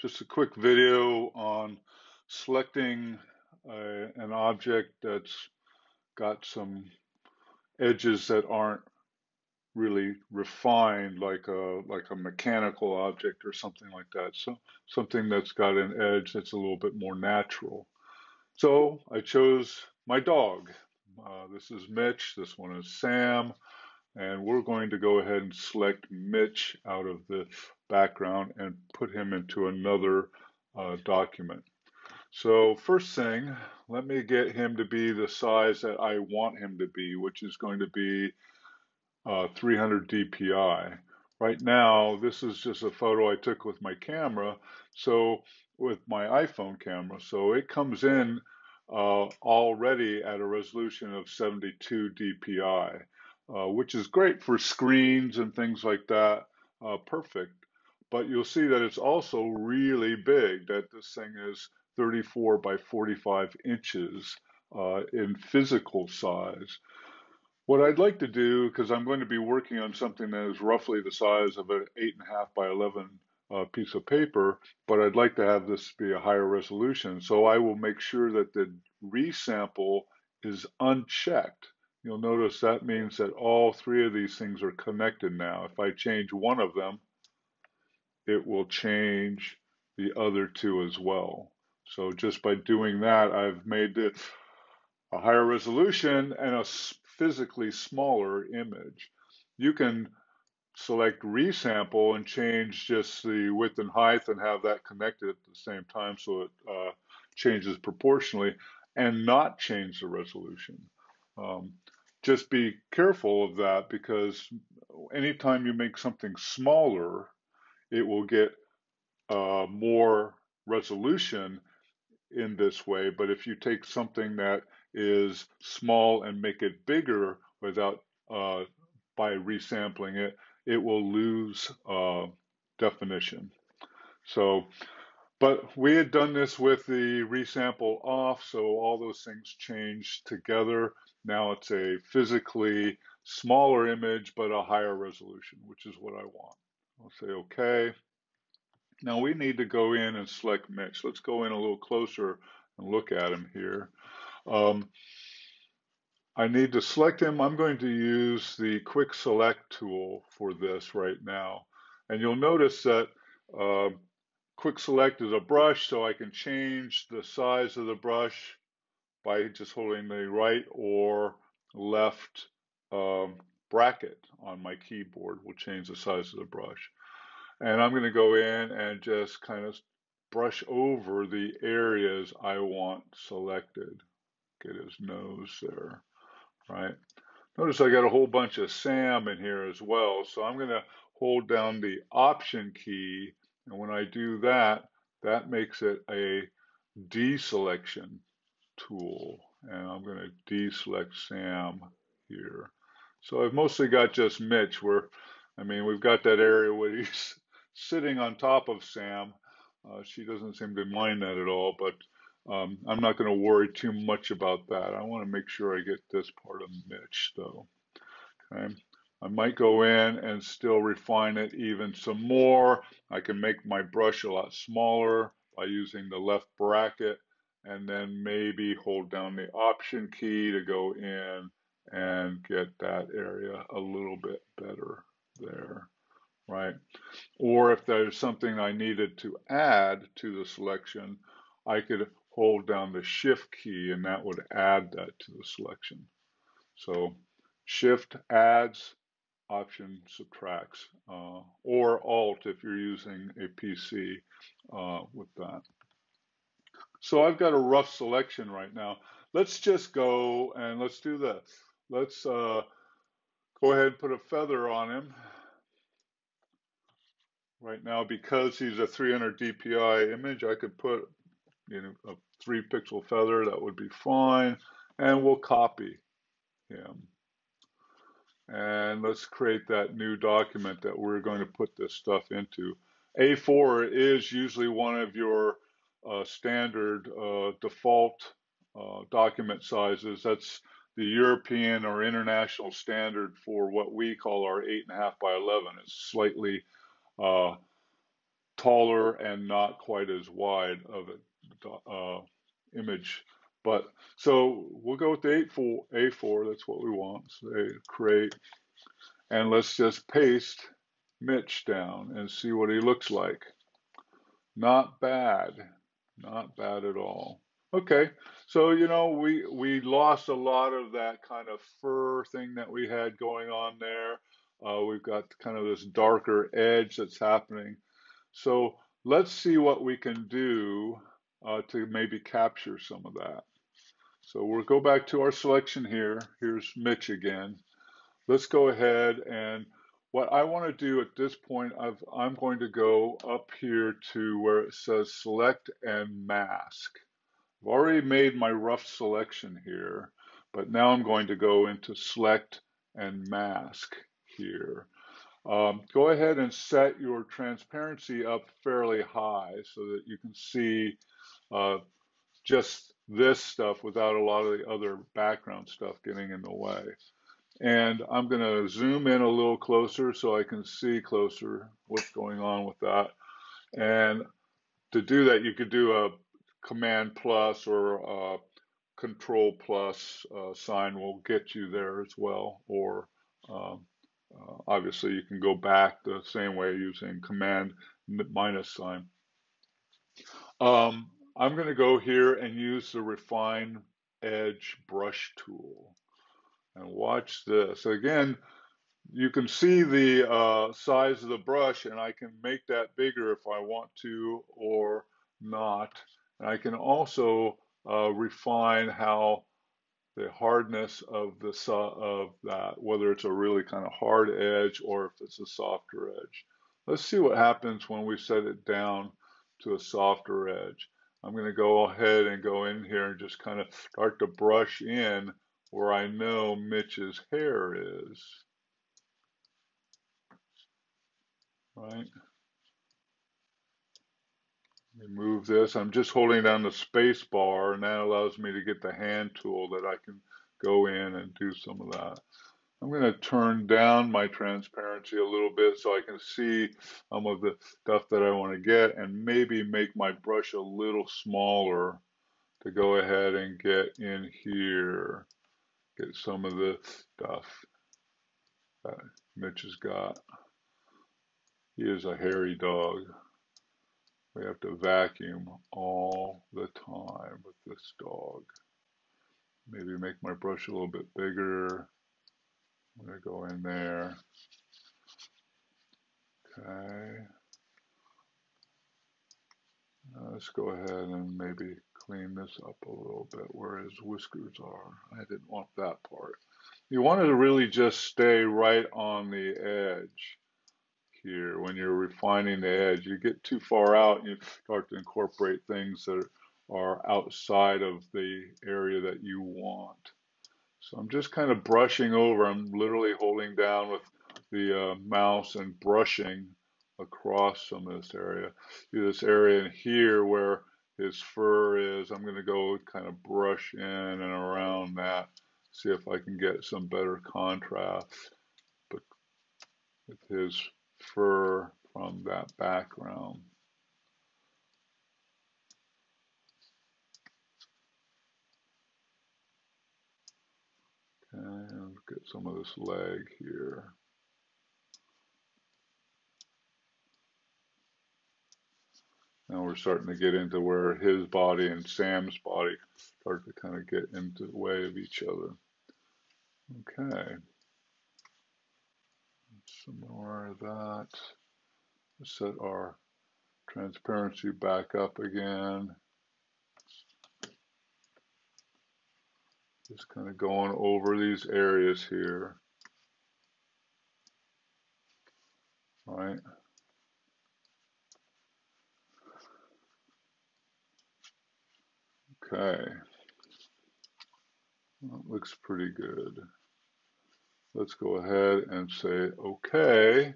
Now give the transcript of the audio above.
Just a quick video on selecting an object that's got some edges that aren't really refined, like a mechanical object or something like that. So something that's got an edge that's a little bit more natural. So I chose my dog. This is Mitch. This one is Sam. And we're going to go ahead and select Mitch out of the background and put him into another document. So first thing, let me get him to be the size that I want him to be, which is going to be 300 dpi. Right now, this is just a photo I took with my camera, so with my iPhone camera. So it comes in already at a resolution of 72 dpi, which is great for screens and things like that. Perfect. But you'll see that it's also really big, that this thing is 34 by 45 inches in physical size. What I'd like to do, because I'm going to be working on something that is roughly the size of an 8.5 by 11 piece of paper, but I'd like to have this be a higher resolution. So I will make sure that the resample is unchecked. You'll notice that means that all three of these things are connected now. If I change one of them, it will change the other two as well. So just by doing that, I've made it a higher resolution and a physically smaller image. You can select resample and change just the width and height and have that connected at the same time so it changes proportionally and not change the resolution. Um, just be careful of that because anytime you make something smaller, it will get more resolution in this way. But if you take something that is small and make it bigger without by resampling it, it will lose definition. So, but we had done this with the resample off, so all those things changed together. Now it's a physically smaller image, but a higher resolution, which is what I want. I'll say OK. Now we need to go in and select Mitch. Let's go in a little closer and look at him here. Um, I need to select him. I'm going to use the quick select tool for this right now. And you'll notice that uh, quick select is a brush, so I can change the size of the brush by just holding the right or left bracket on my keyboard. Will change the size of the brush. And I'm going to go in and just kind of brush over the areas I want selected. Get his nose there, right? Notice I got a whole bunch of Sam in here as well. So I'm going to hold down the Option key. And when I do that, that makes it a deselection tool. And I'm going to deselect Sam here. So I've mostly got just Mitch where, I mean, we've got that area where he's sitting on top of Sam. She doesn't seem to mind that at all, but I'm not going to worry too much about that. I want to make sure I get this part of Mitch, though. Okay. I might go in and still refine it even some more. I can make my brush a lot smaller by using the left bracket and then maybe hold down the Option key to go in and get that area a little bit better there, right? Or if there's something I needed to add to the selection, I could hold down the Shift key and that would add that to the selection. So Shift adds, Option subtracts, or Alt if you're using a PC with that. So I've got a rough selection right now. Let's just go and let's do this. Let's go ahead and put a feather on him. Right now, because he's a 300 dpi image, I could put a 3-pixel feather. That would be fine. And we'll copy him. And let's create that new document that we're going to put this stuff into. A4 is usually one of your standard default document sizes. That's the European or international standard for what we call our 8.5 by 11. It's slightly taller and not quite as wide of an image. But so we'll go with the A4. That's what we want. So create, and let's just paste Mitch down and see what he looks like. Not bad, not bad at all. Okay, so we lost a lot of that kind of fur thing that we had going on there. We've got kind of this darker edge that's happening. So let's see what we can do to maybe capture some of that. So we'll go back to our selection here. Here's Mitch again. Let's go ahead, and what I want to do at this point, I'm going to go up here to where it says select and mask. I've already made my rough selection here, but now I'm going to go into select and mask here. Go ahead and set your transparency up fairly high so that you can see just this stuff without a lot of the other background stuff getting in the way. And I'm going to zoom in a little closer so I can see closer what's going on with that. And to do that, you could do a Command plus or a Control plus sign will get you there as well. Or obviously you can go back the same way using Command minus sign. I'm going to go here and use the Refine Edge Brush tool. And watch this. Again, you can see the size of the brush, and I can make that bigger if I want to or not. And I can also refine how the hardness of that, whether it's a really kind of hard edge or if it's a softer edge. Let's see what happens when we set it down to a softer edge. I'm going to go ahead and go in here and just kind of start to brush in where I know Mitch's hair is. Right? Remove this. I'm just holding down the space bar, and that allows me to get the hand tool that I can go in and do some of that. I'm going to turn down my transparency a little bit so I can see some of the stuff that I want to get, and maybe make my brush a little smaller to go ahead and get in here, get some of the stuff that Mitch has got. He is a hairy dog. We have to vacuum all the time with this dog. Maybe make my brush a little bit bigger. I'm going to go in there. Okay. Let's go ahead and maybe clean this up a little bit where his whiskers are. I didn't want that part. You want to really just stay right on the edge here when you're refining the edge. You get too far out and you start to incorporate things that are outside of the area that you want. So I'm just kind of brushing over. I'm literally holding down with the mouse and brushing across some of this area. This area in here where his fur is, I'm going to go kind of brush in and around that, see if I can get some better contrast but with his fur from that background. And get some of this leg here. Now we're starting to get into where his body and Sam's body start to kind of get into the way of each other. Okay. Some more of that. Set our transparency back up again. Just kind of going over these areas here. Right. Okay. That looks pretty good. Let's go ahead and say okay.